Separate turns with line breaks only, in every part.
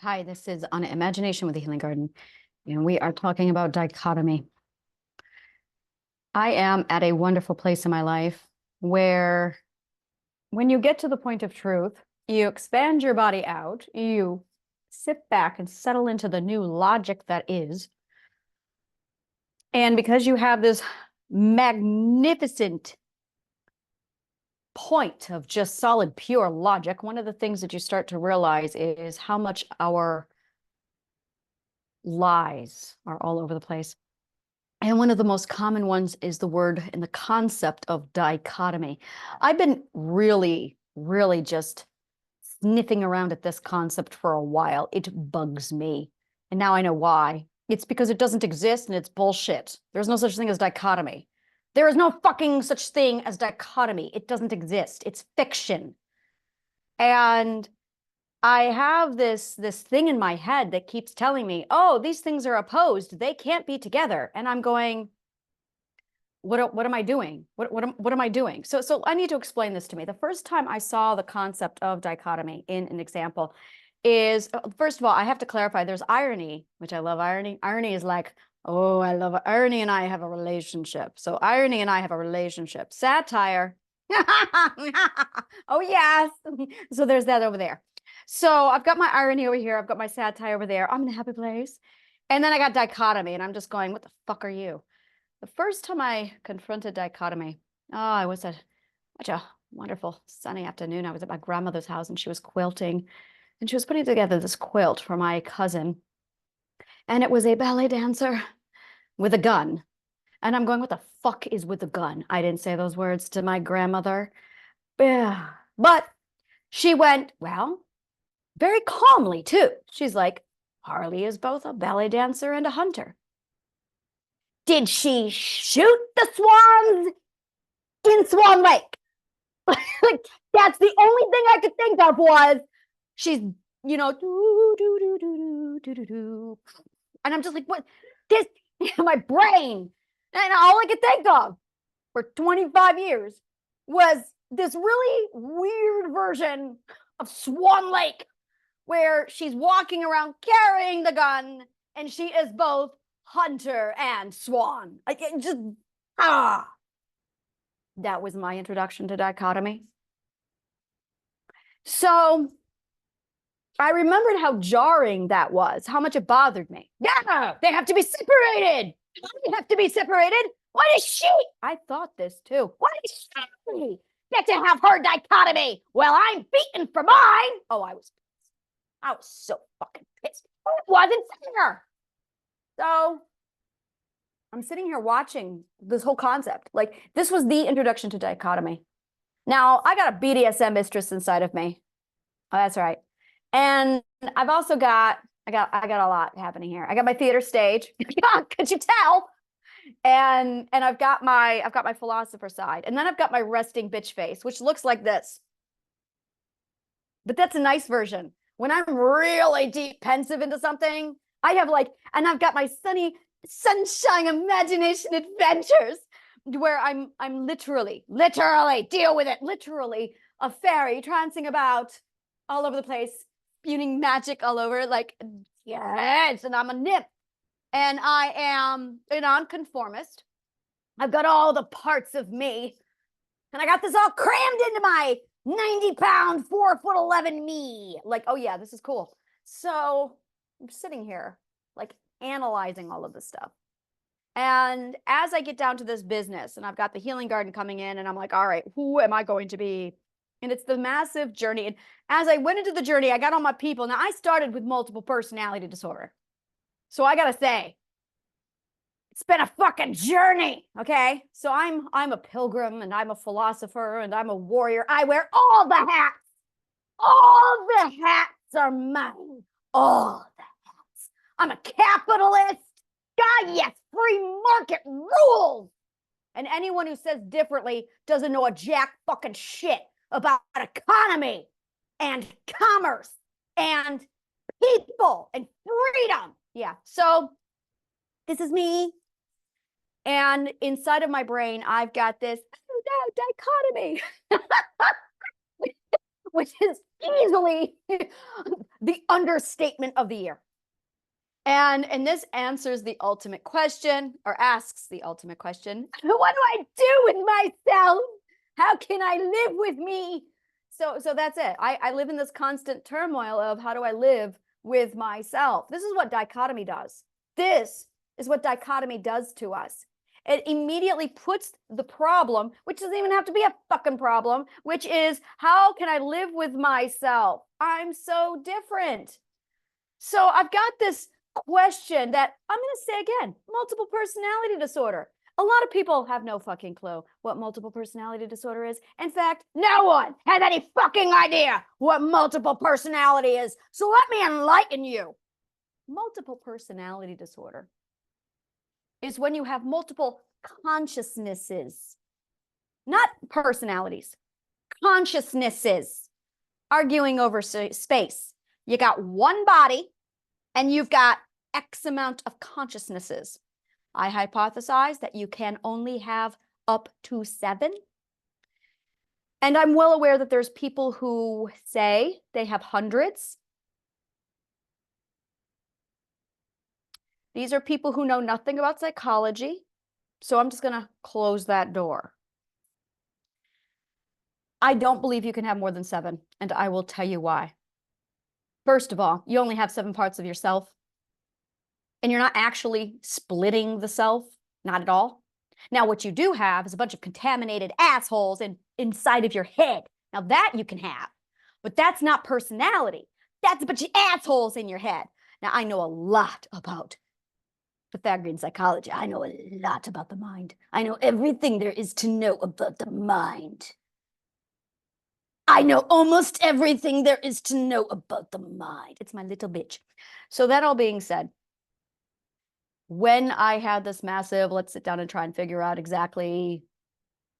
Hi, this is On Imagination with the Healing Garden, and we are talking about dichotomy. I am at a wonderful place in my life where when you get to the point of truth, you expand your body out, you sit back and settle into the new logic that is. And because you have this magnificent point of just solid, pure logic, one of the things that you start to realize is how much our lies are all over the place. And one of the most common ones is the word and the concept of dichotomy. I've been really just sniffing around at this concept for a while. It bugs me. And now I know why. It's because it doesn't exist and it's bullshit. There's no such thing as dichotomy. There is no fucking such thing as dichotomy. It doesn't exist. It's fiction. And I have this thing in my head that keeps telling me, oh, these things are opposed. They can't be together. And I'm going, what am I doing? What am I doing? So I need to explain this to me. The first time I saw the concept of dichotomy in an example is, first of all, I have to clarify, there's irony, which I love irony. Irony is like, oh, I love irony and I have a relationship. So irony and I have a relationship. Satire. Oh, yes. So there's that over there. So I've got my irony over here. I've got my satire over there. I'm in a happy place. And then I got dichotomy and I'm just going, what the fuck are you? The first time I confronted dichotomy, it was such a wonderful sunny afternoon. I was at my grandmother's house and she was quilting and she was putting together this quilt for my cousin. And it was a ballet dancer with a gun. And I'm going, what the fuck is with a gun? I didn't say those words to my grandmother. Yeah. But she went, well, very calmly too. She's like, Harley is both a ballet dancer and a hunter. Did she shoot the swans in Swan Lake? Like, that's the only thing I could think of was she's, you know, do. And I'm just like, what? This, my brain, and all I could think of for 25 years was this really weird version of Swan Lake, where she's walking around carrying the gun and she is both hunter and swan. Like, it just, that was my introduction to dichotomy. So I remembered how jarring that was, how much it bothered me. Yeah, they have to be separated. Why do they have to be separated? Why does she? I thought this too. Why does she get to have her dichotomy? Well, I'm beaten for mine. Oh, I was so fucking pissed. It wasn't fair. So I'm sitting here watching this whole concept. Like, this was the introduction to dichotomy. Now, I got a BDSM mistress inside of me. Oh, that's right. And I've also got, I got a lot happening here. I got my theater stage. Could you tell? And I've got my philosopher side. And then I've got my resting bitch face, which looks like this. But that's a nice version. When I'm really deep pensive into something, I have like, and I've got my sunshine imagination adventures where I'm literally deal with it, literally a fairy trancing about all over the place, spewing magic all over, like, yes, and I'm a nymph. And I am a nonconformist. I've got all the parts of me. And I got this all crammed into my 90-pound, 4'11" me. Like, oh yeah, this is cool. So I'm sitting here, like, analyzing all of this stuff. And as I get down to this business, and I've got the healing garden coming in, and I'm like, all right, who am I going to be? And it's the massive journey. And as I went into the journey, I got all my people. Now, I started with multiple personality disorder. So I gotta say, it's been a fucking journey, okay? So I'm a pilgrim, and I'm a philosopher, and I'm a warrior. I wear all the hats. All the hats are mine. All the hats. I'm a capitalist. God, yes, free market rules. And anyone who says differently doesn't know a jack fucking shit about economy and commerce and people and freedom. Yeah, so this is me. And inside of my brain, I've got this dichotomy, which is easily the understatement of the year. And this answers the ultimate question, or asks the ultimate question. What do I do with myself? How can I live with me? So that's it. I live in this constant turmoil of how do I live with myself? This is what dichotomy does. This is what dichotomy does to us. It immediately puts the problem, which doesn't even have to be a fucking problem, which is how can I live with myself? I'm so different. So I've got this question that I'm going to say again, multiple personality disorder. A lot of people have no fucking clue what multiple personality disorder is. In fact, no one has any fucking idea what multiple personality is. So let me enlighten you. Multiple personality disorder is when you have multiple consciousnesses, not personalities, consciousnesses arguing over space. You got one body and you've got X amount of consciousnesses. I hypothesize that you can only have up to 7. And I'm well aware that there's people who say they have hundreds. These are people who know nothing about psychology. So I'm just going to close that door. I don't believe you can have more than 7, and I will tell you why. First of all, you only have 7 parts of yourself, and you're not actually splitting the self, not at all. Now, what you do have is a bunch of contaminated assholes inside of your head. Now, that you can have, but that's not personality. That's a bunch of assholes in your head. Now, I know a lot about Pythagorean psychology. I know a lot about the mind. I know everything there is to know about the mind. I know almost everything there is to know about the mind. It's my little bitch. So that all being said, when I had this massive, let's sit down and try and figure out exactly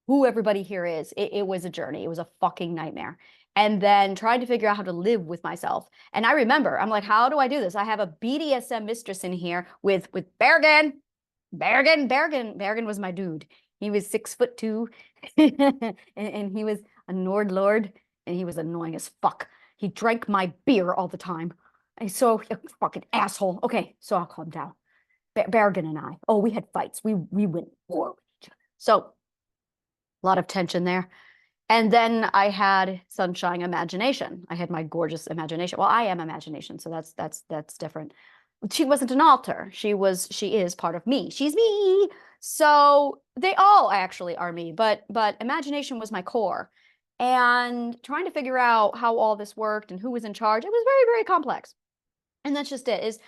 who everybody here is, it was a journey. It was a fucking nightmare. And then trying to figure out how to live with myself. And I remember, I'm like, how do I do this? I have a BDSM mistress in here with Bergen. Bergen was my dude. He was 6'2", and he was a Nord Lord, and he was annoying as fuck. He drank my beer all the time. And so fucking asshole. Okay, so I'll calm down. Bergen and I, we had fights. We went war with each other. So a lot of tension there. And then I had sunshine imagination. I had my gorgeous imagination. Well, I am imagination, so that's different. She wasn't an alter. She is part of me. She's me. So they all actually are me, but imagination was my core. And trying to figure out how all this worked and who was in charge, it was very, very complex. And that's just it, is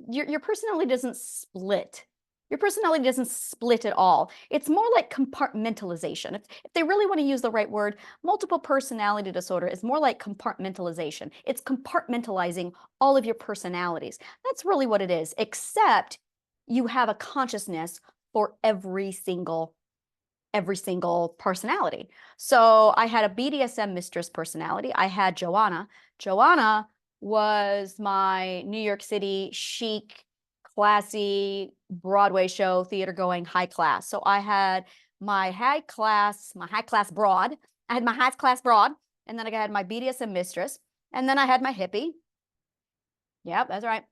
your personality doesn't split. Your personality doesn't split at all. It's more like compartmentalization. If they really want to use the right word, multiple personality disorder is more like compartmentalization. It's compartmentalizing all of your personalities. That's really what it is, except you have a consciousness for every single personality. So I had a BDSM mistress personality. I had Joanna. Joanna was my New York City chic, classy Broadway show, theater going, high class. So I had my high class broad. I had my high class broad, and then I had my BDSM mistress, and then I had my hippie. Yep, that's right.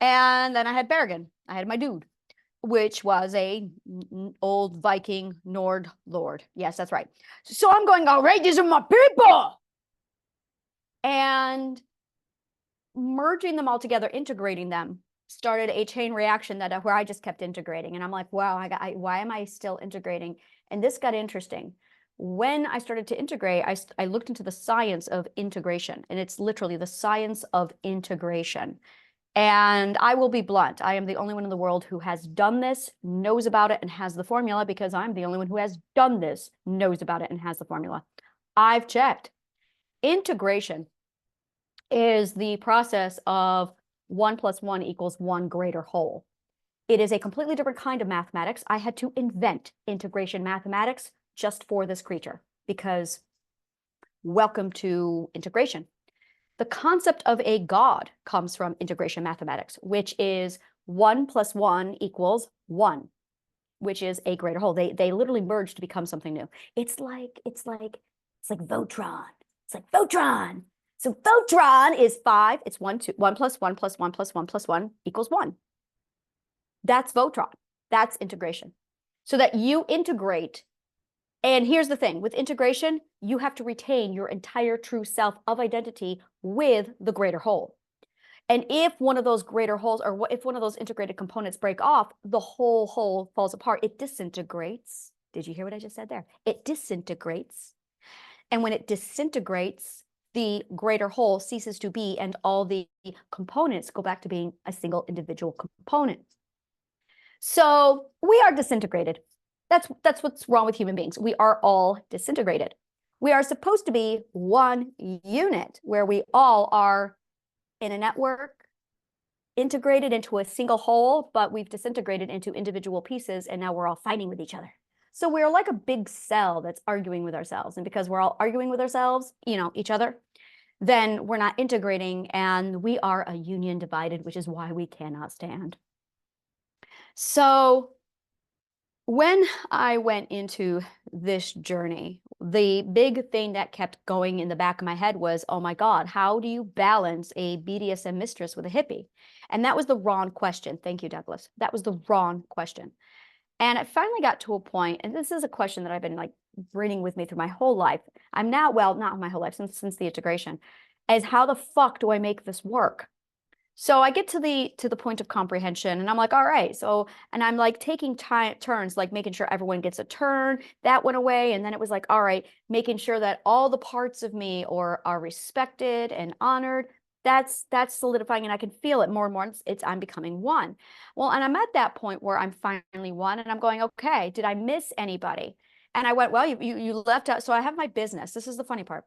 And then I had Bergen. I had my dude, which was a old Viking Nord Lord. Yes, that's right. So I'm going, all right, these are my people. And merging them all together, integrating them, started a chain reaction where I just kept integrating. And I'm like, wow, why am I still integrating? And this got interesting. When I started to integrate, I looked into the science of integration, and it's literally the science of integration. And I will be blunt. I am the only one in the world who has done this, knows about it, and has the formula, because I'm the only one who has done this, knows about it, and has the formula. I've checked. Integration is the process of 1 + 1 = 1 greater whole. It is a completely different kind of mathematics. I had to invent integration mathematics just for this creature, because welcome to integration. The concept of a god comes from integration mathematics, which is 1 + 1 = 1, which is a greater whole. They literally merge to become something new. It's like Voltron. It's like Voltron. So photron is 5. It's 1, 2, 1 plus 1 plus 1 plus 1 plus 1 equals 1. That's photron. That's integration. So that you integrate. And here's the thing, with integration, you have to retain your entire true self of identity with the greater whole. And if one of those greater wholes, or if one of those integrated components break off, the whole whole falls apart. It disintegrates. Did you hear what I just said there? It disintegrates. And when it disintegrates, the greater whole ceases to be, and all the components go back to being a single individual component. So we are disintegrated. That's what's wrong with human beings. We are all disintegrated. We are supposed to be one unit where we all are in a network, integrated into a single whole, but we've disintegrated into individual pieces, and now we're all fighting with each other. So we're like a big cell that's arguing with ourselves. And because we're all arguing with ourselves, each other, then we're not integrating, and we are a union divided, which is why we cannot stand. So when I went into this journey, the big thing that kept going in the back of my head was, oh my God, how do you balance a BDSM mistress with a hippie? And that was the wrong question. Thank you, Douglas. That was the wrong question. And it finally got to a point, and this is a question that I've been like bringing with me through my whole life. I'm now, well, not my whole life, since the integration, is how the fuck do I make this work? So I get to the point of comprehension, and I'm like, all right. So, and I'm like taking turns, like making sure everyone gets a turn. That went away. And then it was like, all right, making sure that all the parts of me are respected and honored. That's solidifying, and I can feel it more and more. I'm becoming one. Well, and I'm at that point where I'm finally one, and I'm going, okay, did I miss anybody? And I went, well, you left out. So I have my business. This is the funny part.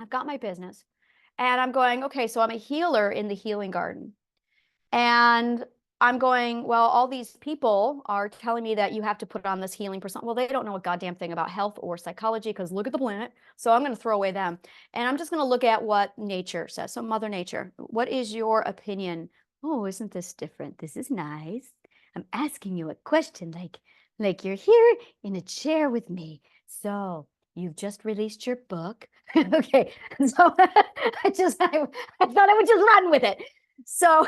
I've got my business. And I'm going, okay, so I'm a healer in the healing garden. And I'm going, well, all these people are telling me that you have to put on this healing persona. Well, they don't know a goddamn thing about health or psychology, because look at the planet. So I'm going to throw away them. And I'm just going to look at what nature says. So Mother Nature, what is your opinion? Oh, isn't this different? This is nice. I'm asking you a question like you're here in a chair with me. So you've just released your book. Okay. So I thought I would just run with it. So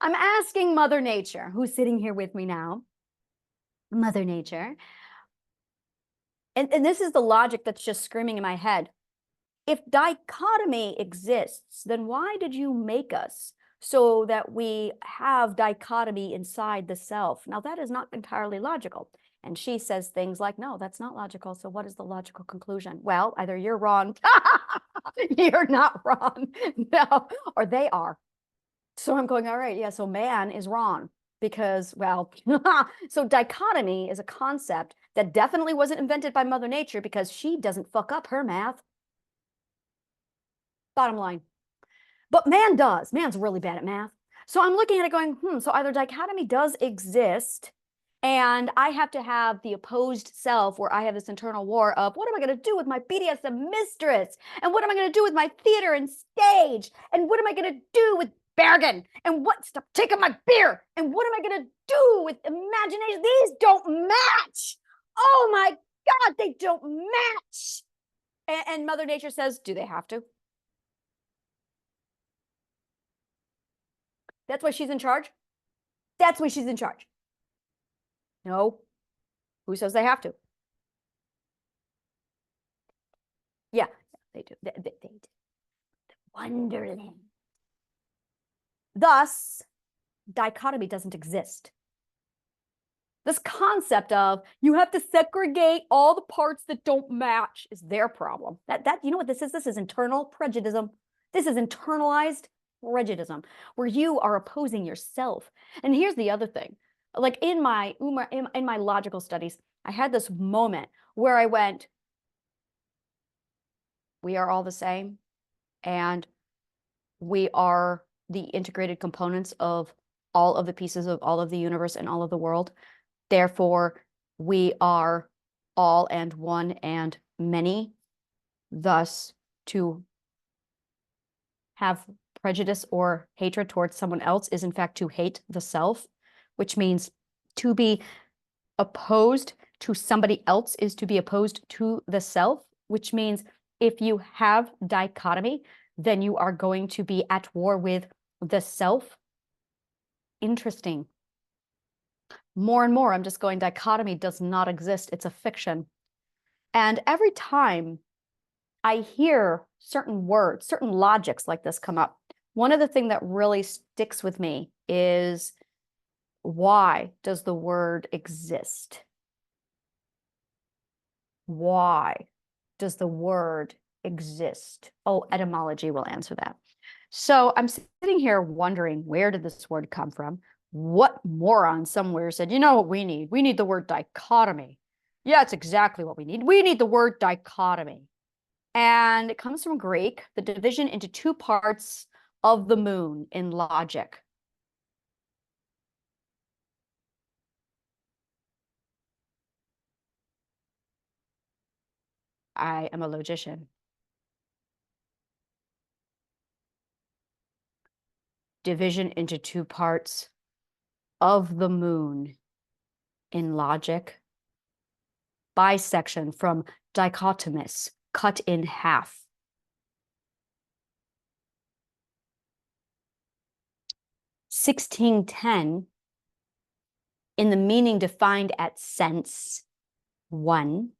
I'm asking Mother Nature, who's sitting here with me now, Mother Nature. And this is the logic that's just screaming in my head. If dichotomy exists, then why did you make us so that we have dichotomy inside the self? Now, that is not entirely logical. And she says things like, no, that's not logical. So what is the logical conclusion? Well, either you're wrong, you're not wrong, no, or they are. So I'm going, all right, yeah, so man is wrong because, well, so dichotomy is a concept that definitely wasn't invented by Mother Nature, because she doesn't fuck up her math. Bottom line. But man does. Man's really bad at math. So I'm looking at it going, so either dichotomy does exist, and I have to have the opposed self where I have this internal war of, what am I going to do with my BDSM mistress? And what am I going to do with my theater and stage? And what am I going to do with Bergen? And stop taking my beer? And what am I going to do with imagination? These don't match. Oh my God, they don't match. And Mother Nature says, do they have to? That's why she's in charge? That's why she's in charge. No. Who says they have to? Yeah, they do. They do. Wonderland. Thus, dichotomy doesn't exist. This concept of you have to segregate all the parts that don't match is their problem. You know what this is? This is internal prejudice. This is internalized prejudice, where you are opposing yourself. And here's the other thing. Like in my logical studies, I had this moment where I went, we are all the same, and we are the integrated components of all of the pieces of all of the universe and all of the world. Therefore, we are all and one and many. Thus, to have prejudice or hatred towards someone else is in fact to hate the self, which means to be opposed to somebody else is to be opposed to the self, which means if you have dichotomy, then you are going to be at war with the self. Interesting. More and more, I'm just going, dichotomy does not exist. It's a fiction. And every time I hear certain words, certain logics like this come up, one of the things that really sticks with me is, why does the word exist? Why does the word exist? Oh, etymology will answer that. So I'm sitting here wondering, where did this word come from? What moron somewhere said, you know what we need? We need the word dichotomy. Yeah, it's exactly what we need. We need the word dichotomy. And it comes from Greek, the division into two parts of the moon in logic. I am a logician. Division into two parts of the moon in logic. Bisection from dichotomous, cut in half. 1610, in the meaning defined at sense 1.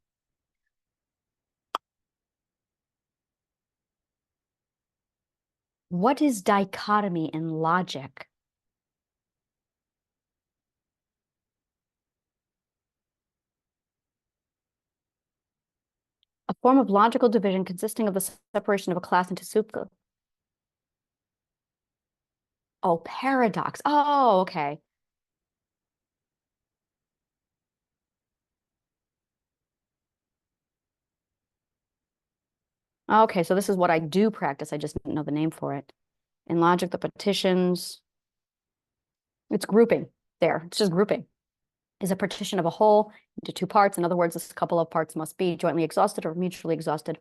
What is dichotomy in logic? A form of logical division consisting of the separation of a class into subclasses. Oh, paradox. Oh, okay. Okay, so this is what I do practice. I just didn't know the name for it. In logic, the partitions, it's grouping there. It's just grouping. Is a partition of a whole into two parts. In other words, this couple of parts must be jointly exhausted or mutually exhausted.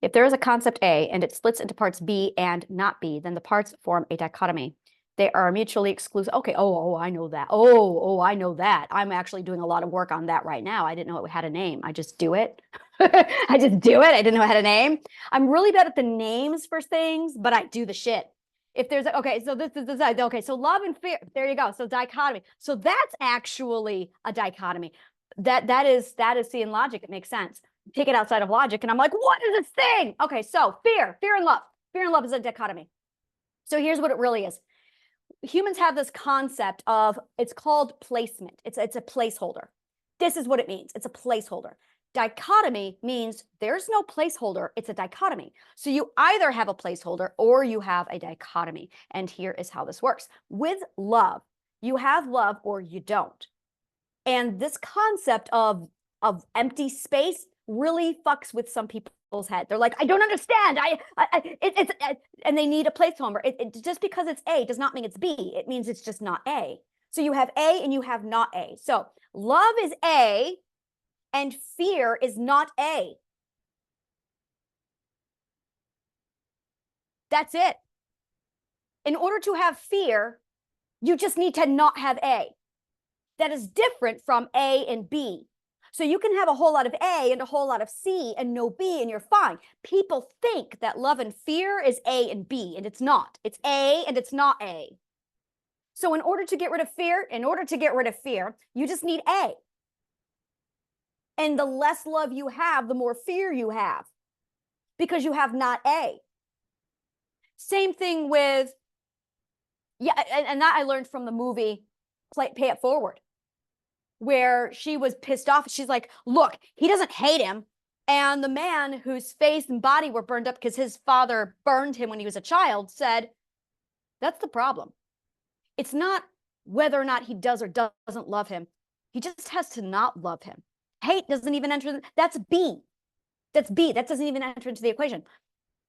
If there is a concept A and it splits into parts B and not B, then the parts form a dichotomy. They are mutually exclusive. Okay, I know that. I know that. I'm actually doing a lot of work on that right now. I didn't know it had a name. I just do it. I just do it. I didn't know it had a name. I'm really bad at the names for things, but I do the shit. If there's okay, so this is okay. So love and fear. There you go. So dichotomy. So that's actually a dichotomy. That is seeing logic. It makes sense. Take it outside of logic, and I'm like, what is this thing? Okay, so fear and love. Fear and love is a dichotomy. So here's what it really is. Humans have this concept of, it's called placement. It's a placeholder. This is what it means. It's a placeholder. Dichotomy means there's no placeholder. It's a dichotomy. So you either have a placeholder or you have a dichotomy. And here is how this works. With love, you have love or you don't. And this concept of empty space really fucks with some people's head. They're like, I don't understand. And they need a placeholder. Just because it's A does not mean it's B. It means it's just not A. So you have A and you have not A. So love is A and fear is not A. That's it. In order to have fear, you just need to not have A. That is different from A and B. So you can have a whole lot of A and a whole lot of C and no B, and you're fine. People think that love and fear is A and B, and it's not. It's A and it's not A. So in order to get rid of fear, you just need A. And the less love you have, the more fear you have, because you have not A. Same thing with, and that I learned from the movie Pay It Forward, where she was pissed off. She's like, look, he doesn't hate him. And the man whose face and body were burned up because his father burned him when he was a child said, that's the problem. It's not whether or not he does or doesn't love him. He just has to not love him. Hate doesn't even enter. That's B. That's B. That doesn't even enter into the equation.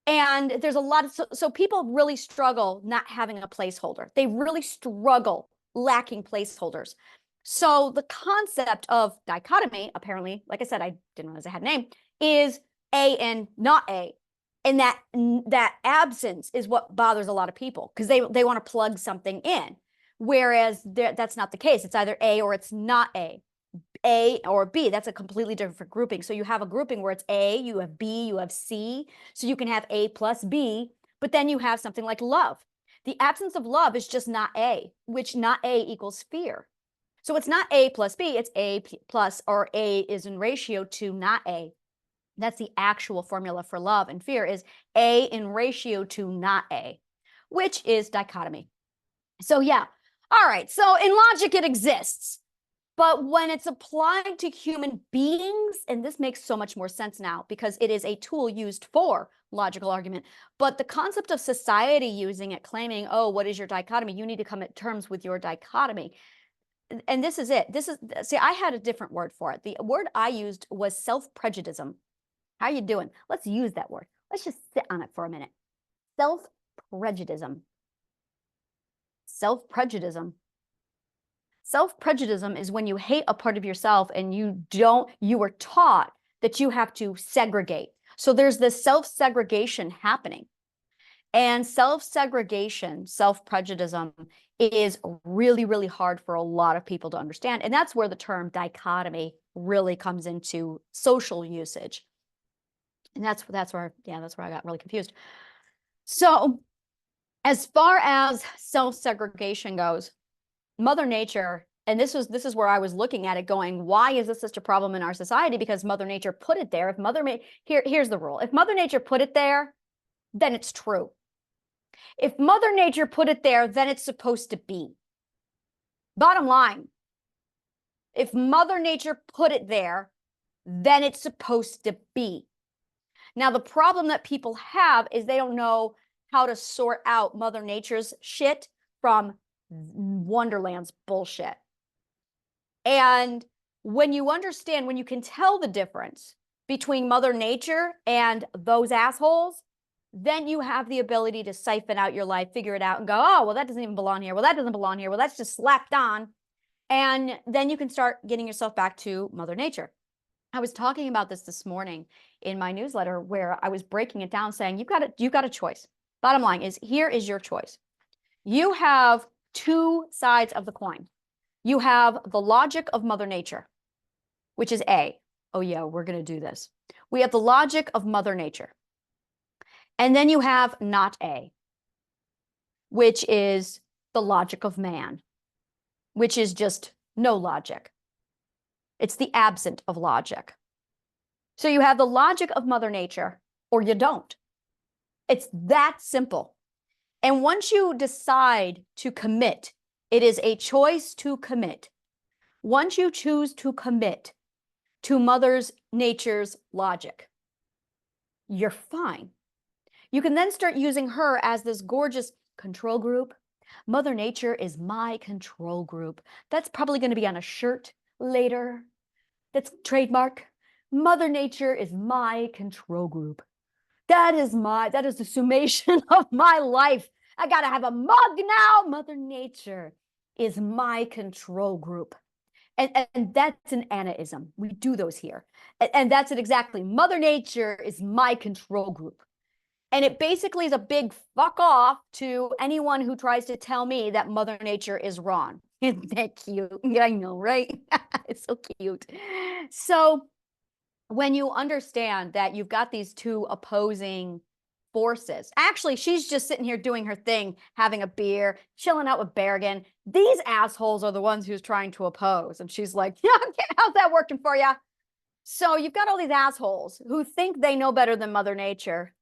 And there's a lot of, so people really struggle not having a placeholder. They really struggle lacking placeholders. So the concept of dichotomy, apparently, like I said, I didn't realize I had a name, is A and not A. And that absence is what bothers a lot of people, because they want to plug something in, whereas that's not the case. It's either A or it's not A or B. That's a completely different grouping. So you have a grouping where it's A, you have B, you have C. So you can have A plus B, but then you have something like love. The absence of love is just not A, which not A equals fear. So it's not A plus B, it's A plus, or A is in ratio to not A. That's the actual formula for love and fear, is A in ratio to not A, which is dichotomy. So yeah, all right. So in logic, it exists. But when it's applied to human beings, and this makes so much more sense now because it is a tool used for logical argument, but the concept of society using it, claiming, oh, what is your dichotomy? You need to come to terms with your dichotomy. And this is it. See, I had a different word for it. The word I used was self-prejudice. How you doing? Let's use that word. Let's just sit on it for a minute. Self-prejudice. Self-prejudice. Self-prejudice is when you hate a part of yourself and you were taught that you have to segregate. So there's this self-segregation happening. And self-segregation, self-prejudice is really, really hard for a lot of people to understand. And that's where the term dichotomy really comes into social usage. And that's where I got really confused. So as far as self-segregation goes, Mother Nature, and this is where I was looking at it going, why is this such a problem in our society? Because Mother Nature put it there. Here's the rule. If Mother Nature put it there, then it's true. If Mother Nature put it there, then it's supposed to be. Bottom line, if Mother Nature put it there, then it's supposed to be. Now, the problem that people have is they don't know how to sort out Mother Nature's shit from Wonderland's bullshit. And when you understand, when you can tell the difference between Mother Nature and those assholes, then you have the ability to siphon out your life, figure it out, and go, oh, well, that doesn't even belong here. Well, that doesn't belong here. Well, that's just slapped on. And then you can start getting yourself back to Mother Nature. I was talking about this morning in my newsletter, where I was breaking it down, saying you've got a choice. Bottom line is, here is your choice. You have two sides of the coin. You have the logic of Mother Nature, which is A. Oh yeah, we're going to do this. We have the logic of Mother Nature. And then you have not A, which is the logic of man, which is just no logic. It's the absent of logic. So you have the logic of Mother Nature, or you don't. It's that simple. And once you decide to commit, it is a choice to commit. Once you choose to commit to Mother Nature's logic, you're fine. You can then start using her as this gorgeous control group. Mother Nature is my control group. That's probably going to be on a shirt later. That's trademark. Mother Nature is my control group. That is the summation of my life. I got to have a mug now. Mother Nature is my control group. And that's an Annaism. We do those here. And that's it exactly. Mother Nature is my control group. And it basically is a big fuck off to anyone who tries to tell me that Mother Nature is wrong. Isn't that cute? Yeah, I know, right? It's so cute. So when you understand that you've got these two opposing forces, actually, she's just sitting here doing her thing, having a beer, chilling out with Berrigan. These assholes are the ones who's trying to oppose. And she's like, yeah, okay, how's that working for you? So you've got all these assholes who think they know better than Mother Nature,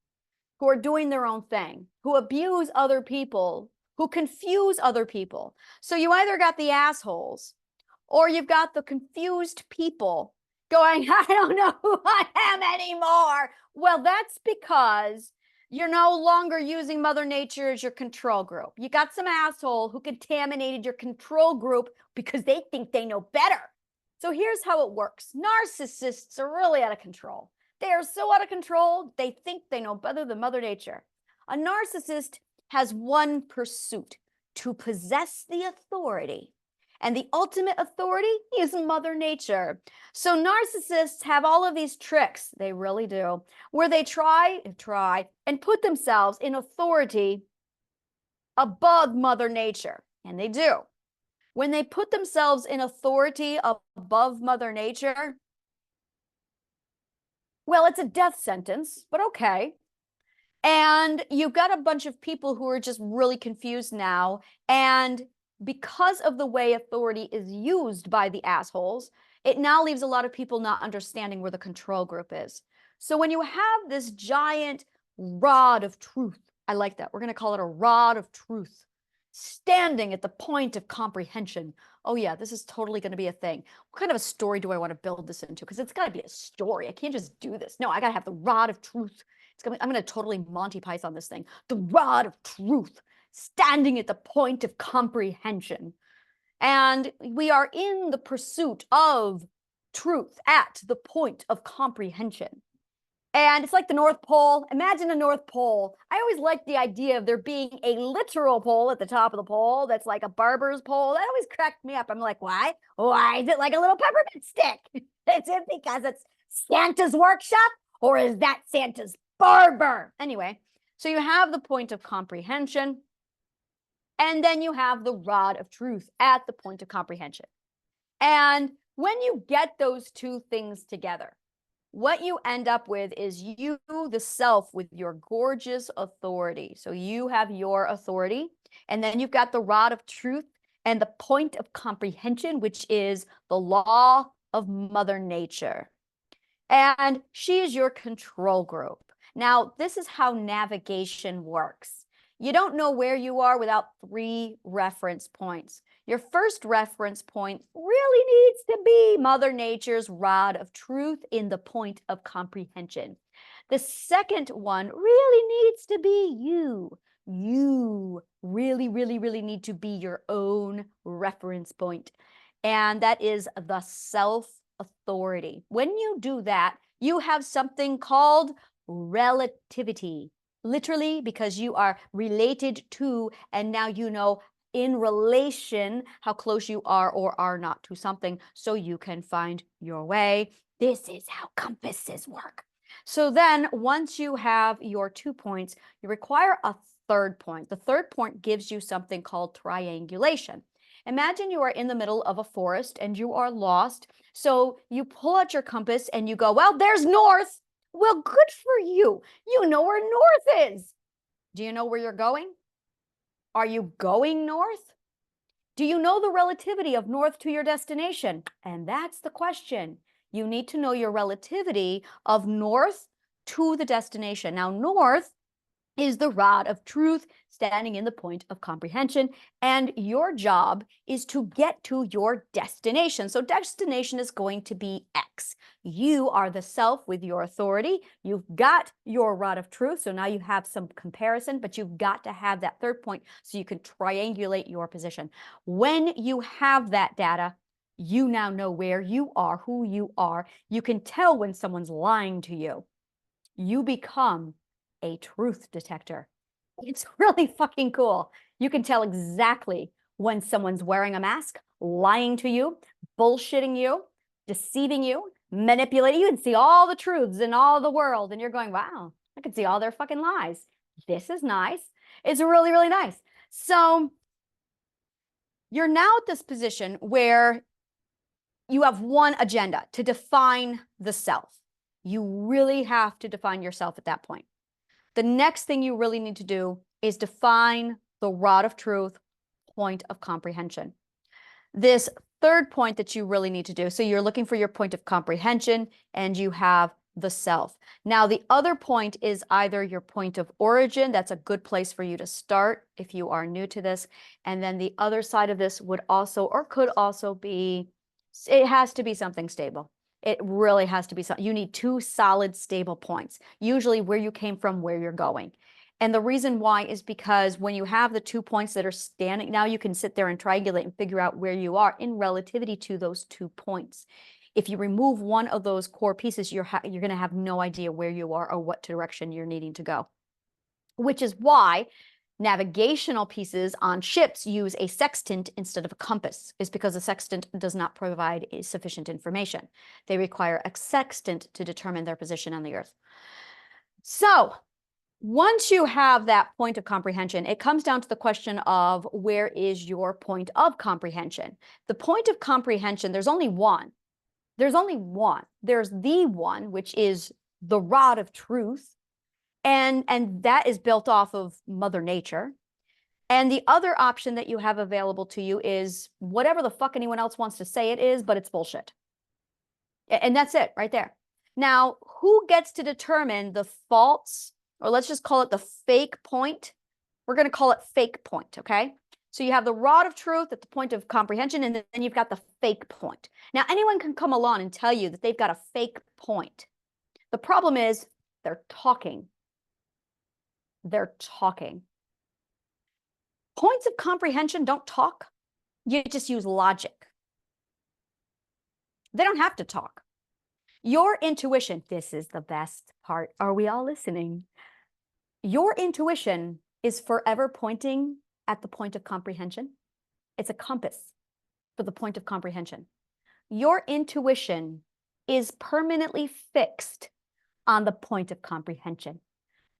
who are doing their own thing, who abuse other people, who confuse other people. So you either got the assholes or you've got the confused people going, I don't know who I am anymore. Well, that's because you're no longer using Mother Nature as your control group. You got some asshole who contaminated your control group because they think they know better. So here's how it works. Narcissists are really out of control. They are so out of control, they think they know better than Mother Nature. A narcissist has one pursuit: to possess the authority And the ultimate authority is Mother Nature. So narcissists have all of these tricks, they really do, where they try and put themselves in authority above Mother Nature. And they do. When they put themselves in authority above Mother Nature, well, it's a death sentence, but okay. And you've got a bunch of people who are just really confused now. And because of the way authority is used by the assholes, it now leaves a lot of people not understanding where the control group is. So when you have this giant rod of truth, I like that. We're going to call it a rod of truth, standing at the point of comprehension. Oh yeah, this is totally going to be a thing. What kind of a story do I want to build this into? Because it's got to be a story. I can't just do this. No, I got to have the rod of truth. I'm going to totally Monty Python this thing. The rod of truth, standing at the point of comprehension. And we are in the pursuit of truth at the point of comprehension. And it's like the North Pole. Imagine a North Pole. I always liked the idea of there being a literal pole at the top of the pole that's like a barber's pole. That always cracked me up. I'm like, why? Why is it like a little peppermint stick? Is it because it's Santa's workshop? Or is that Santa's barber? Anyway, so you have the point of comprehension. And then you have the rod of truth at the point of comprehension. And when you get those two things together, what you end up with is you, the self, with your gorgeous authority. So you have your authority, and then you've got the rod of truth and the point of comprehension, which is the law of Mother Nature. And she is your control group. Now, this is how navigation works. You don't know where you are without 3 reference points. Your first reference point really needs to be Mother Nature's rod of truth in the point of comprehension. The second one really needs to be you. You really, really, really need to be your own reference point. And that is the self-authority. When you do that, you have something called relativity. Literally, because you are related to, and now you know in relation how close you are or are not to something, so you can find your way. This is how compasses work. So then once you have your 2 points, you require a third point. The third point gives you something called triangulation. Imagine you are in the middle of a forest and you are lost. So you pull out your compass and you go, well, there's north. Well, good for you. You know where north is. Do you know where you're going? Are you going north? Do you know the relativity of north to your destination? And that's the question. You need to know your relativity of north to the destination. Now, north is the rod of truth standing in the point of comprehension, and your job is to get to your destination. So destination is going to be X. You are the self with your authority. You've got your rod of truth, so now you have some comparison, but you've got to have that third point so you can triangulate your position. When you have that data, you now know where you are, who you are. You can tell when someone's lying to you. You become a truth detector. It's really fucking cool. You can tell exactly when someone's wearing a mask, lying to you, bullshitting you, deceiving you, manipulating you. You can see all the truths in all the world, and you're going, wow, I can see all their fucking lies. This is nice. It's really, really nice. So you're now at this position where you have one agenda: to define the self. You really have to define yourself at that point. The next thing you really need to do is define the rod of truth, point of comprehension. This third point that you really need to do, so you're looking for your point of comprehension and you have the self. Now, the other point is either your point of origin. That's a good place for you to start if you are new to this. And then the other side of this would also, or could also be, it has to be something stable. It really has to be something. You need 2 solid, stable points, usually where you came from, where you're going. And the reason why is because when you have the 2 points that are standing, now you can sit there and triangulate and figure out where you are in relativity to those 2 points. If you remove one of those core pieces, you're going to have no idea where you are or what direction you're needing to go. Which is why navigational pieces on ships use a sextant instead of a compass, is because a sextant does not provide sufficient information. They require a sextant to determine their position on the earth. So once you have that point of comprehension, it comes down to the question of where is your point of comprehension? The point of comprehension, there's only one. There's only one. There's the one, which is the rod of truth. And that is built off of Mother Nature. And the other option that you have available to you is whatever the fuck anyone else wants to say it is, but it's bullshit. And that's it right there. Now, who gets to determine the false, or let's just call it the fake point? We're going to call it fake point, okay? So you have the rod of truth at the point of comprehension, and then you've got the fake point. Now, anyone can come along and tell you that they've got a fake point. The problem is they're talking. They're talking. Points of comprehension don't talk. You just use logic. They don't have to talk. Your intuition, this is the best part. Are we all listening? Your intuition is forever pointing at the point of comprehension. It's a compass for the point of comprehension. Your intuition is permanently fixed on the point of comprehension.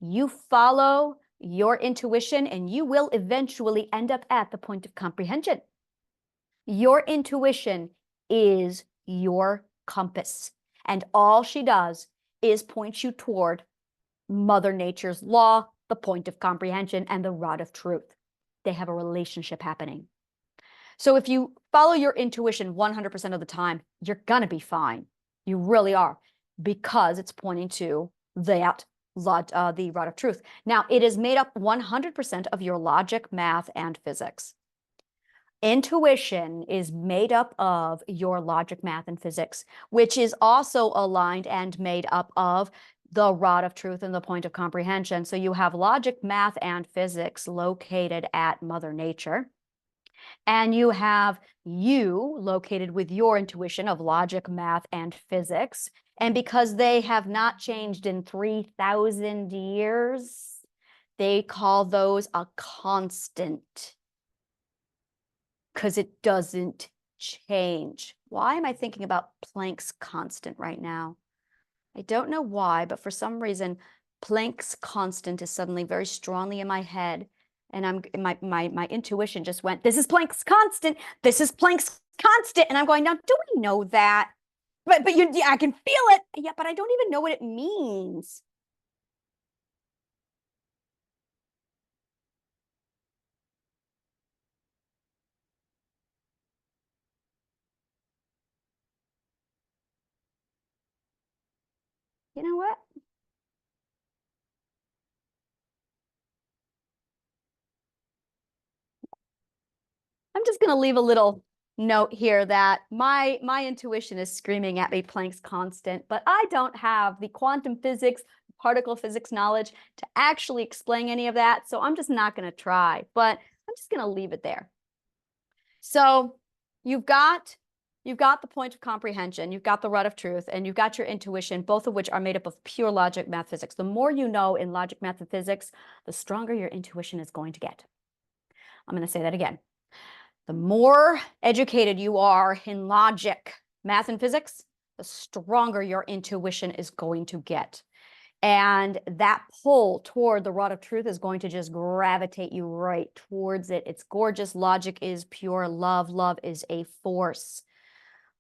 You follow your intuition and you will eventually end up at the point of comprehension. Your intuition is your compass, and all she does is point you toward Mother Nature's law, the point of comprehension, and the rod of truth. They have a relationship happening. So if you follow your intuition 100% of the time, you're going to be fine. You really are, because it's pointing to that the rod of truth. Now, it is made up 100% of your logic, math, and physics. Intuition is made up of your logic, math, and physics, which is also aligned and made up of the rod of truth and the point of comprehension. So you have logic, math, and physics located at Mother Nature. And you have you located with your intuition of logic, math, and physics. And because they have not changed in 3,000 years, they call those a constant, because it doesn't change. Why am I thinking about Planck's constant right now? I don't know why, but for some reason, Planck's constant is suddenly very strongly in my head. And my intuition just went, this is Planck's constant. This is Planck's constant. And I'm going, now, do we know that? But I can feel it. Yeah, but I don't even know what it means. You know what? I'm just going to leave a little note here that my intuition is screaming at me Planck's constant, but I don't have the quantum physics, particle physics knowledge to actually explain any of that. So I'm just not going to try, but I'm just going to leave it there. So you've got the point of comprehension, you've got the rod of truth, and you've got your intuition, both of which are made up of pure logic, math, physics. The more you know in logic, math, and physics, the stronger your intuition is going to get. I'm going to say that again. The more educated you are in logic, math, and physics, the stronger your intuition is going to get. And that pull toward the rod of truth is going to just gravitate you right towards it. It's gorgeous. Logic is pure love. Love is a force.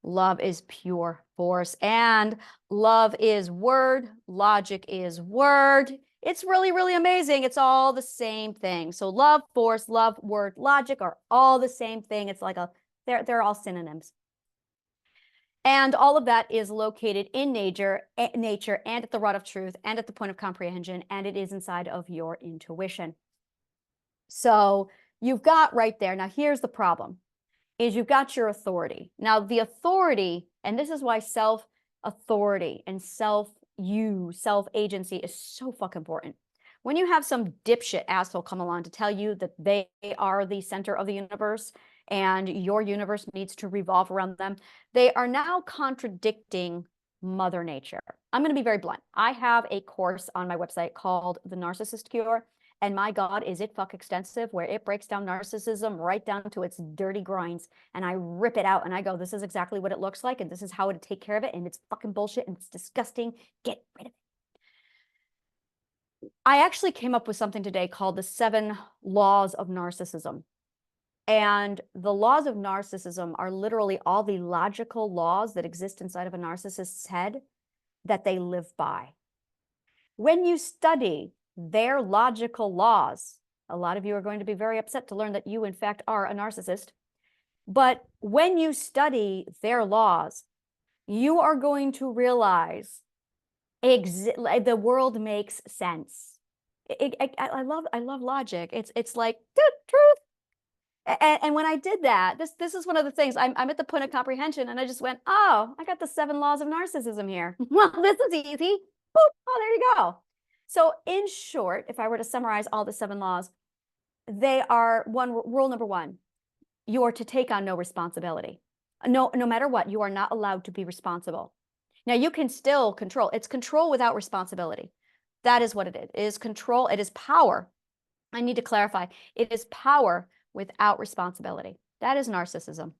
Love is pure force. And love is word. Logic is word. It's really, really amazing. It's all the same thing. So love, force, love, word, logic are all the same thing. It's like they're all synonyms. And all of that is located in nature and at the rod of truth and at the point of comprehension, and it is inside of your intuition. So you've got right there. Now, here's the problem, is you've got your authority. Now, the authority, and this is why self-authority and self-agency is so fucking important. When you have some dipshit asshole come along to tell you that they are the center of the universe and your universe needs to revolve around them, they are now contradicting Mother Nature. I'm going to be very blunt. I have a course on my website called The Narcissist Cure, And my God, is it fuck extensive, where it breaks down narcissism right down to its dirty grinds. And I rip it out and I go, this is exactly what it looks like. And this is how to take care of it. And it's fucking bullshit and it's disgusting. Get rid of it. I actually came up with something today called the 7 laws of narcissism. And the laws of narcissism are literally all the logical laws that exist inside of a narcissist's head that they live by. When you study their logical laws, a lot of you are going to be very upset to learn that you, in fact, are a narcissist. But when you study their laws, you are going to realize the world makes sense. I love logic. It's like truth. And when I did that, this is one of the things, I'm at the point of comprehension, and I just went, oh, I got the 7 laws of narcissism here. Well, this is easy. Boop. Oh, there you go. So in short, if I were to summarize all the 7 laws, they are rule number 1, you are to take on no responsibility. No matter what, you are not allowed to be responsible. Now you can still control. It's control without responsibility. That is what it is. It is control. It is power. I need to clarify. It is power without responsibility. That is narcissism.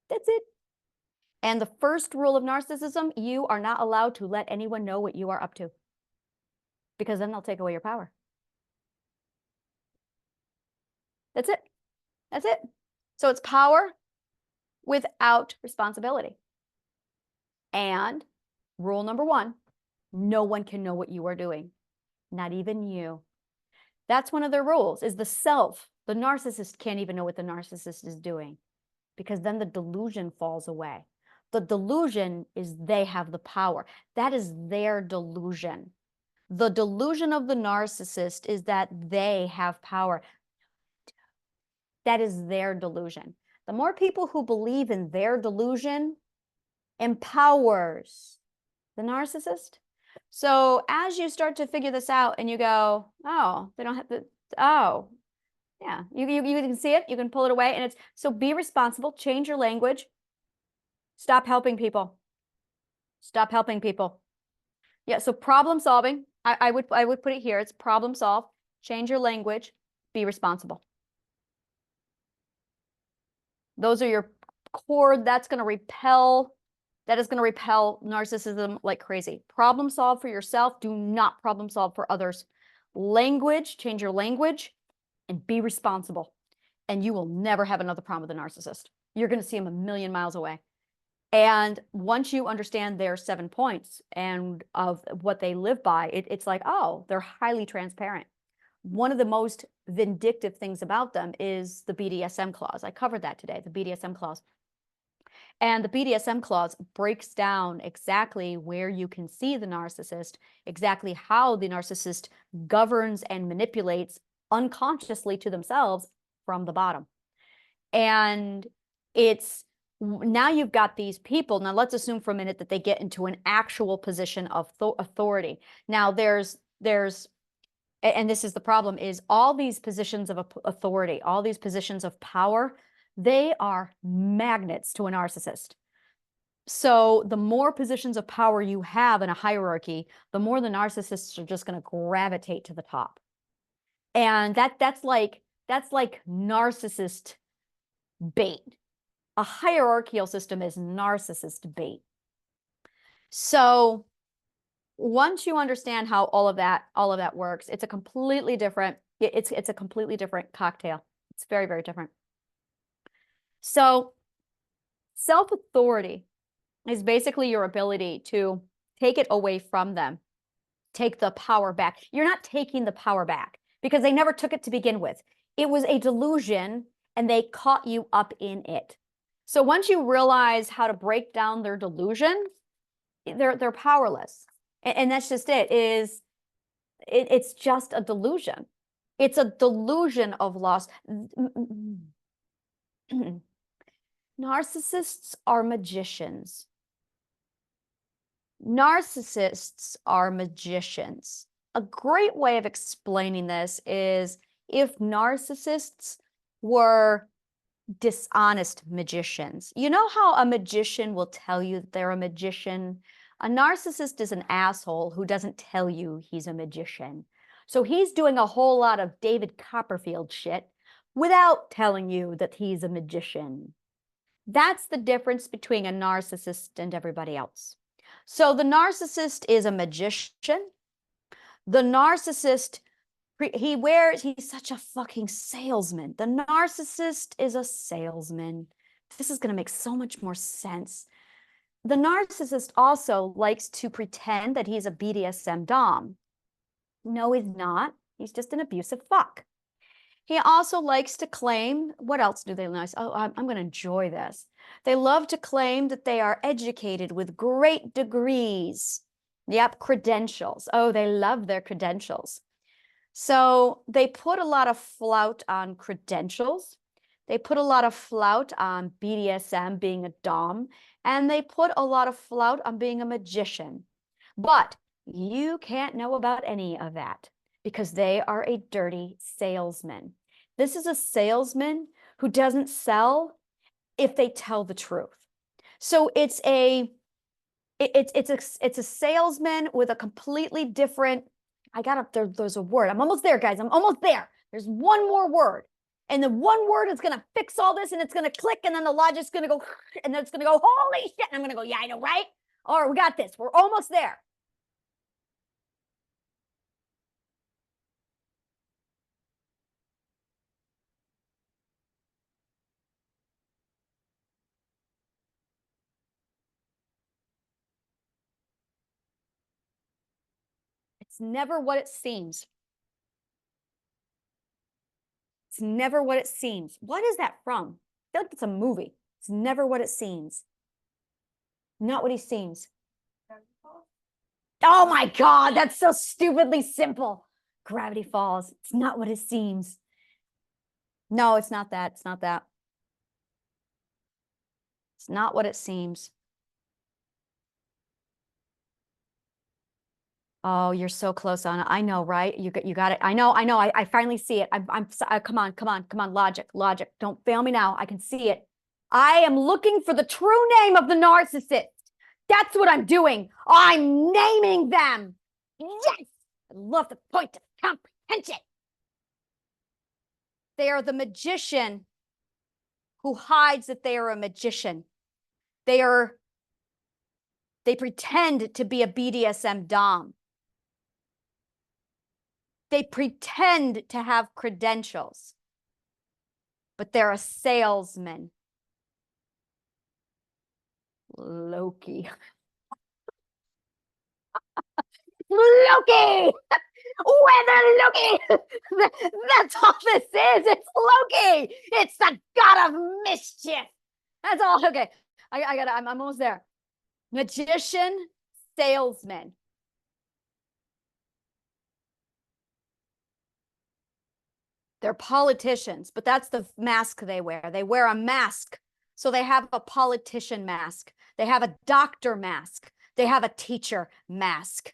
That's it. And the first rule of narcissism, you are not allowed to let anyone know what you are up to, because then they'll take away your power. That's it. That's it. So it's power without responsibility. And rule number 1, no one can know what you are doing, not even you. That's one of their rules, is the self. The narcissist can't even know what the narcissist is doing, because then the delusion falls away. The delusion is they have the power. That is their delusion. The delusion of the narcissist is that they have power. That is their delusion. The more people who believe in their delusion empowers the narcissist. So as you start to figure this out and you go, oh, they don't have to, oh, yeah, you can see it, you can pull it away, and it's, so be responsible, change your language, stop helping people. Stop helping people. Yeah, so problem solving, I would put it here, it's problem solve, change your language, be responsible. Those are your core, that's going to repel, that is going to repel narcissism like crazy. Problem solve for yourself, do not problem solve for others. Language, change your language, and be responsible. And you will never have another problem with a narcissist. You're going to see them a million miles away. And once you understand their 7 points and of what they live by, it's like, oh, they're highly transparent. One of the most vindictive things about them is the BDSM clause. I covered that today, the BDSM clause. And the BDSM clause breaks down exactly where you can see the narcissist, exactly how the narcissist governs and manipulates unconsciously to themselves from the bottom. And it's, now you've got these people. Now let's assume for a minute that they get into an actual position of authority. Now there's, and this is the problem, is all these positions of authority, all these positions of power, they are magnets to a narcissist. So the more positions of power you have in a hierarchy, the more the narcissists are just going to gravitate to the top. And that's like narcissist bait. A hierarchical system is narcissist bait. So once you understand how all of that works, it's a completely different, it's a completely different cocktail. It's very, very different. So self-authority is basically your ability to take it away from them, take the power back. You're not taking the power back because they never took it to begin with. It was a delusion and they caught you up in it. So once you realize how to break down their delusion, they're powerless. And that's just it, it's just a delusion. It's a delusion of loss. Narcissists are magicians. Narcissists are magicians. A great way of explaining this is if narcissists were dishonest magicians. You know how a magician will tell you that they're a magician? A narcissist is an asshole who doesn't tell you he's a magician. So he's doing a whole lot of David Copperfield shit without telling you that he's a magician. That's the difference between a narcissist and everybody else. So the narcissist is a magician. The narcissist, he's such a fucking salesman. The narcissist is a salesman. This is going to make so much more sense. The narcissist also likes to pretend that he's a BDSM dom. No, he's not. He's just an abusive fuck. He also likes to claim, what else do they like? Oh, I'm going to enjoy this. They love to claim that they are educated with great degrees. Yep, credentials. Oh, they love their credentials. So they put a lot of flout on credentials. They put a lot of flout on BDSM, being a dom, and they put a lot of flout on being a magician. But you can't know about any of that because they are a dirty salesman. This is a salesman who doesn't sell if they tell the truth. So it's a salesman with a completely different, there's a word. I'm almost there, guys. I'm almost there. There's one more word. And the one word is going to fix all this and it's going to click and then the logic's going to go and then it's going to go, holy shit. And I'm going to go, yeah, I know, right? All right, we got this. We're almost there. It's never what it seems. It's never what it seems. What is that from? I feel like it's a movie. It's never what it seems. Not what he seems. Oh my God, that's so stupidly simple. Gravity Falls. It's not what it seems. No, it's not that. It's not that. It's not what it seems. Oh, you're so close on it. I know, right? You got it. I know. I finally see it. Come on. Logic. Don't fail me now. I can see it. I am looking for the true name of the narcissist. That's what I'm doing. I'm naming them. Yes. I love the point of comprehension. They are the magician who hides that they are a magician. They pretend to be a BDSM dom. They pretend to have credentials, but they're a salesman. Loki. Loki! Weather Loki! That's all this is. It's Loki. It's the god of mischief. That's all. Okay. I'm almost there. Magician, salesman. They're politicians, but that's the mask they wear. They wear a mask. So they have a politician mask. They have a doctor mask. They have a teacher mask.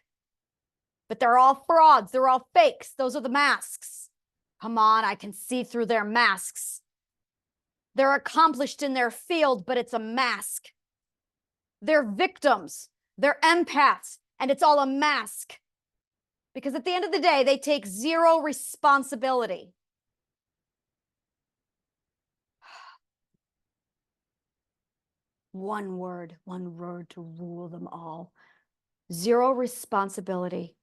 But they're all frauds. They're all fakes. Those are the masks. Come on, I can see through their masks. They're accomplished in their field, but it's a mask. They're victims. They're empaths, and it's all a mask. Because at the end of the day, they take zero responsibility. One word to rule them all. Zero responsibility.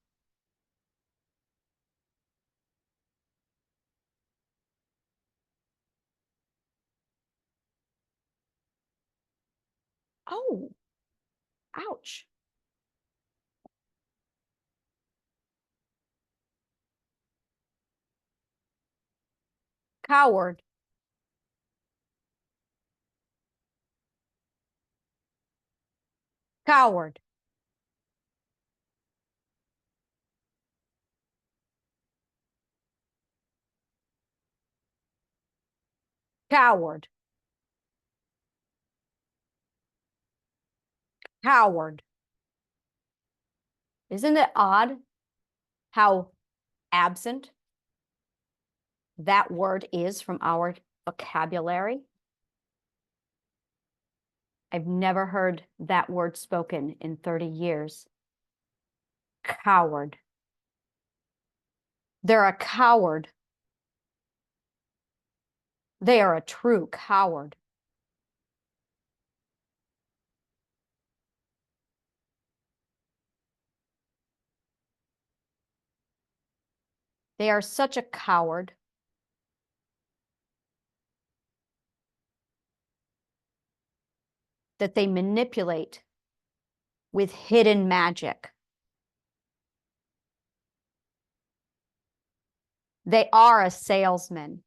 Oh, ouch. Coward. Coward. Coward. Coward. Isn't it odd how absent that word is from our vocabulary? I've never heard that word spoken in 30 years. Coward. They're a coward. They are a true coward. They are such a coward that they manipulate with hidden magic. They are a salesman.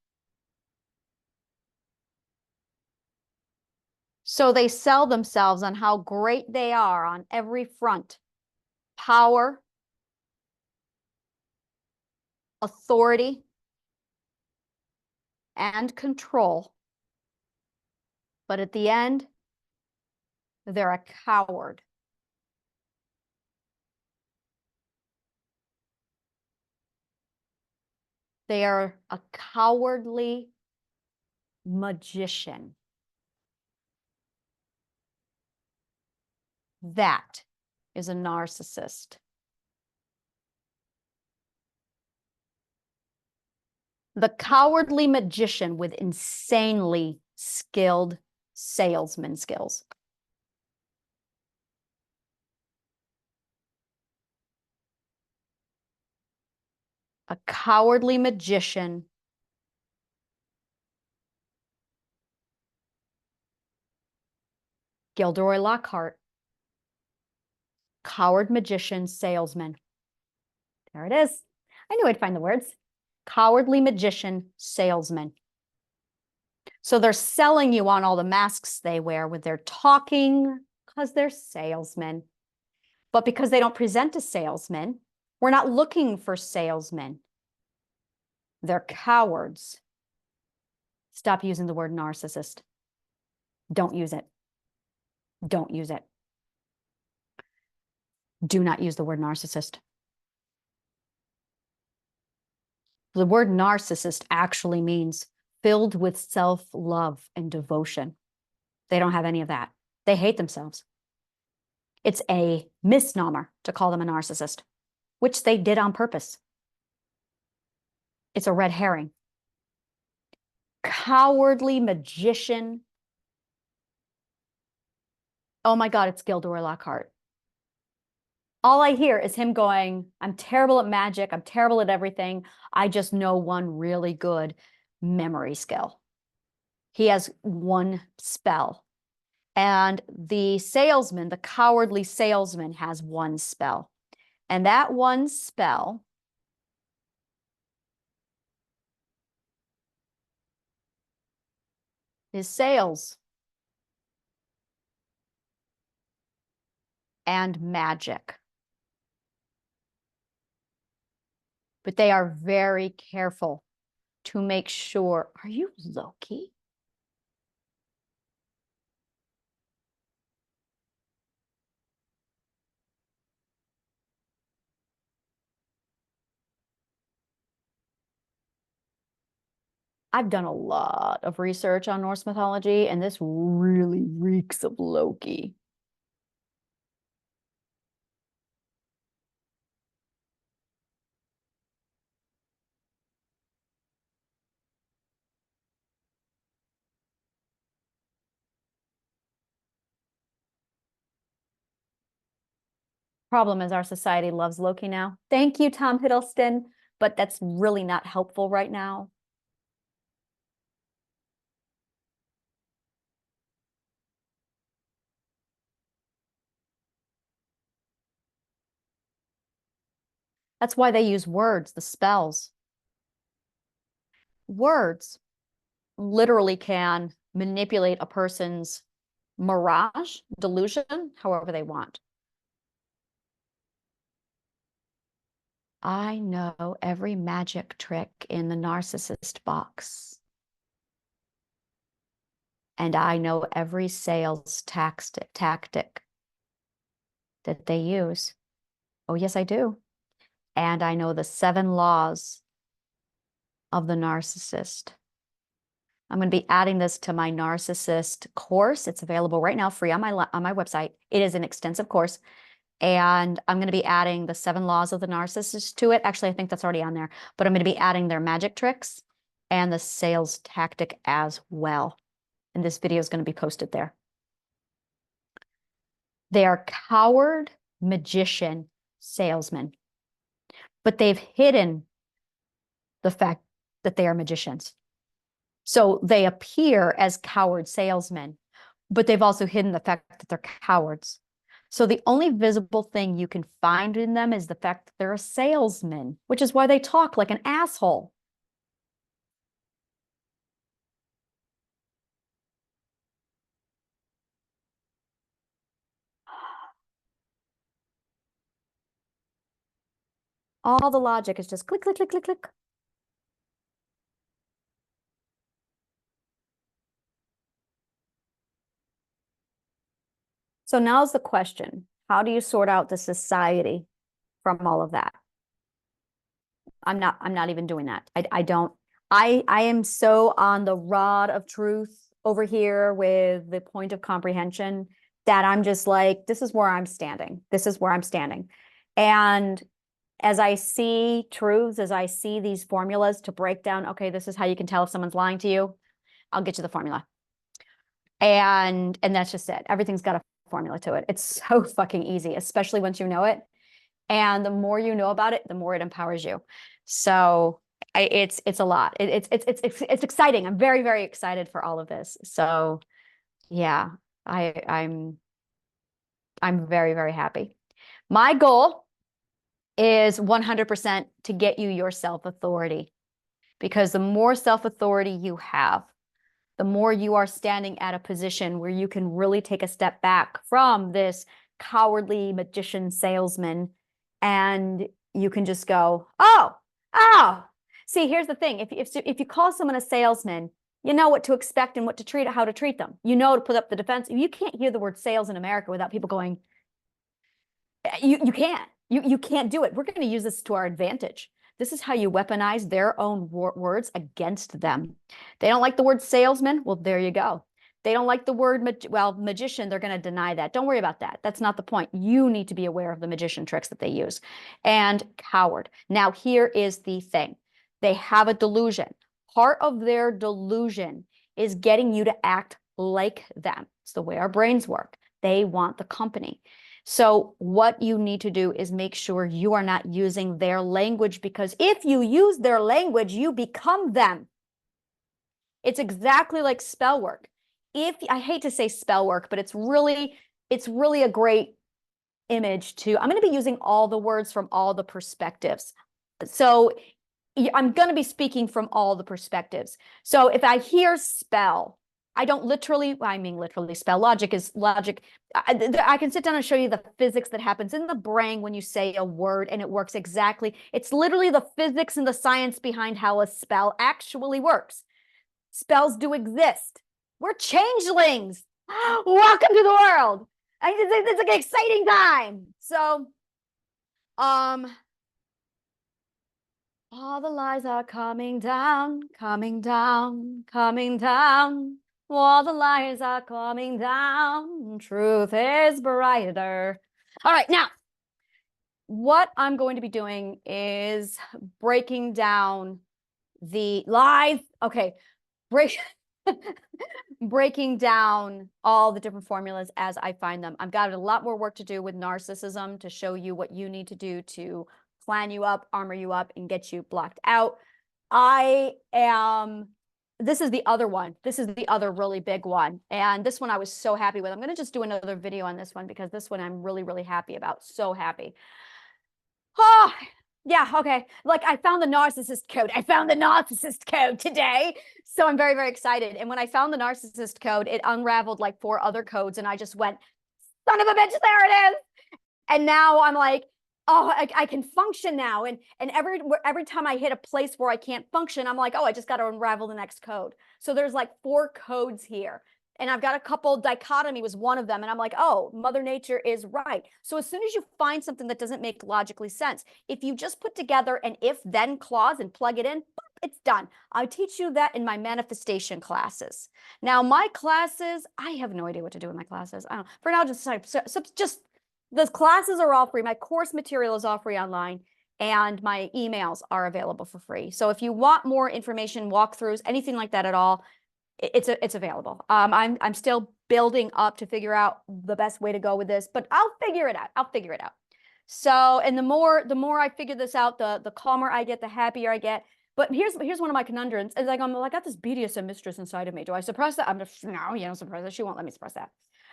So they sell themselves on how great they are on every front. Power, authority, and control. But at the end, they're a coward. They are a cowardly magician. That is a narcissist. The cowardly magician with insanely skilled salesman skills. A cowardly magician Gilderoy Lockhart. Coward magician salesman. There it is. I knew I'd find the words. Cowardly magician salesman. So they're selling you on all the masks they wear with their talking because they're salesmen. But because they don't present as salesmen, we're not looking for salesmen. They're cowards. Stop using the word narcissist. Don't use it. Don't use it. Do not use the word narcissist. The word narcissist actually means filled with self-love and devotion. They don't have any of that. They hate themselves. It's a misnomer to call them a narcissist, which they did on purpose. It's a red herring. Cowardly magician. Oh my God, it's Gilderoy Lockhart. All I hear is him going, I'm terrible at magic. I'm terrible at everything. I just know one really good memory skill. He has one spell. And the salesman, the cowardly salesman, has one spell. And that one spell is sales and magic. But they are very careful to make sure. Are you Loki? I've done a lot of research on Norse mythology, and this really reeks of Loki. Problem is our society loves Loki now. Thank you, Tom Hiddleston, but that's really not helpful right now. That's why they use words, the spells. Words literally can manipulate a person's mirage, delusion, however they want. I know every magic trick in the narcissist box. And I know every sales tactic that they use. Oh, yes, I do. And I know the 7 laws of the narcissist. I'm going to be adding this to my narcissist course. It's available right now, free on my website. It is an extensive course. And I'm going to be adding the 7 laws of the narcissist to it. Actually, I think that's already on there, but I'm going to be adding their magic tricks and the sales tactic as well. And this video is going to be posted there. They are coward, magician, salesmen, but they've hidden the fact that they are magicians. So they appear as coward salesmen, but they've also hidden the fact that they're cowards. So the only visible thing you can find in them is the fact that they're a salesman, which is why they talk like an asshole. All the logic is just click, click, click, click, click. So now's the question. How do you sort out the society from all of that? I'm not even doing that. I am so on the rod of truth over here with the point of comprehension that I'm just like, this is where I'm standing. This is where I'm standing. And as I see truths, as I see these formulas to break down, okay, this is how you can tell if someone's lying to you, I'll get you the formula. And that's just it. Everything's got a formula to it. It's so fucking easy, especially once you know it. And the more you know about it, the more it empowers you. So it's a lot. It's exciting. I'm very, very excited for all of this. So yeah, I'm very, very happy. My goal is 100% to get you your self-authority, because the more self-authority you have, the more you are standing at a position where you can really take a step back from this cowardly magician salesman, and you can just go, oh. See, here's the thing. If you call someone a salesman, you know what to expect and what to treat, how to treat them. You know to put up the defense. You can't hear the word sales in America without people going, you can't. You can't do it. We're going to use this to our advantage. This is how you weaponize their own words against them. They don't like the word salesman. Well, there you go. They don't like the word, magician. They're going to deny that. Don't worry about that. That's not the point. You need to be aware of the magician tricks that they use. And coward. Now, here is the thing. They have a delusion. Part of their delusion is getting you to act like them. It's the way our brains work. They want the company. So what you need to do is make sure you are not using their language, because if you use their language, you become them. It's exactly like spell work. I hate to say spell work, but it's really a great image to, I'm going to be using all the words from all the perspectives. So I'm going to be speaking from all the perspectives. So if I hear spell, I don't literally, I mean literally spell. Logic is logic. I can sit down and show you the physics that happens in the brain when you say a word and it works exactly. It's literally the physics and the science behind how a spell actually works. Spells do exist. We're changelings. Welcome to the world. It's like an exciting time. So, all the lies are coming down, coming down, coming down. All the lies are coming down. Truth is brighter. All right, now, what I'm going to be doing is breaking down the lies. Okay, breaking down all the different formulas as I find them. I've got a lot more work to do with narcissism to show you what you need to do to plan you up, armor you up, and get you blocked out. This is the other one. This is the other really big one. And this one I was so happy with. I'm going to just do another video on this one because this one I'm really, really happy about. So happy. Oh, yeah, okay. Like I found the narcissist code. I found the narcissist code today. So I'm very, very excited. And when I found the narcissist code, it unraveled like 4 other codes. And I just went, son of a bitch, there it is. And now I'm like, oh, I can function now. And every time I hit a place where I can't function, I'm like, oh, I just got to unravel the next code. So there's like 4 codes here. And I've got a couple. Dichotomy was one of them. And I'm like, oh, Mother Nature is right. So as soon as you find something that doesn't make logically sense, if you just put together an if-then clause and plug it in, it's done. I teach you that in my manifestation classes. Now, my classes, I have no idea what to do with my classes. I don't know. For now, just those classes are all free. My course material is all free online, and my emails are available for free. So if you want more information, walkthroughs, anything like that at all, it's available. I'm still building up to figure out the best way to go with this, but I'll figure it out. I'll figure it out. So, and the more I figure this out, the calmer I get, the happier I get. But here's one of my conundrums. It's like, I got this BDSM mistress inside of me. Do I suppress that? I'm just, no, you don't suppress that. She won't let me suppress that.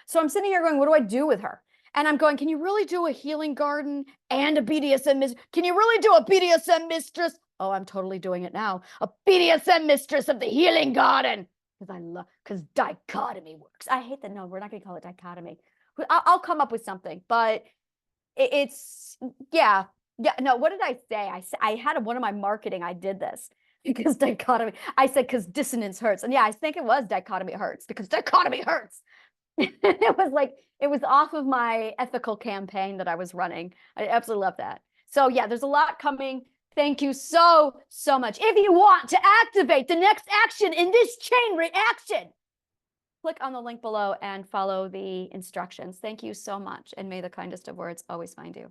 So I'm sitting here going, what do I do with her? And I'm going, can you really do a healing garden and a BDSM mistress? Can you really do a BDSM mistress? Oh, I'm totally doing it now. A BDSM mistress of the healing garden. Because dichotomy works. I hate that. No, we're not going to call it dichotomy. I'll come up with something, but it's, yeah. No, what did I say? I had one of my marketing. I did this because dichotomy. I said, because dissonance hurts. And yeah, I think it was dichotomy hurts because dichotomy hurts. It was off of my ethical campaign that I was running. I absolutely love that. So yeah, there's a lot coming. Thank you so much. If you want to activate the next action in this chain reaction, click on the link below and follow the instructions. Thank you so much. And may the kindest of words always find you.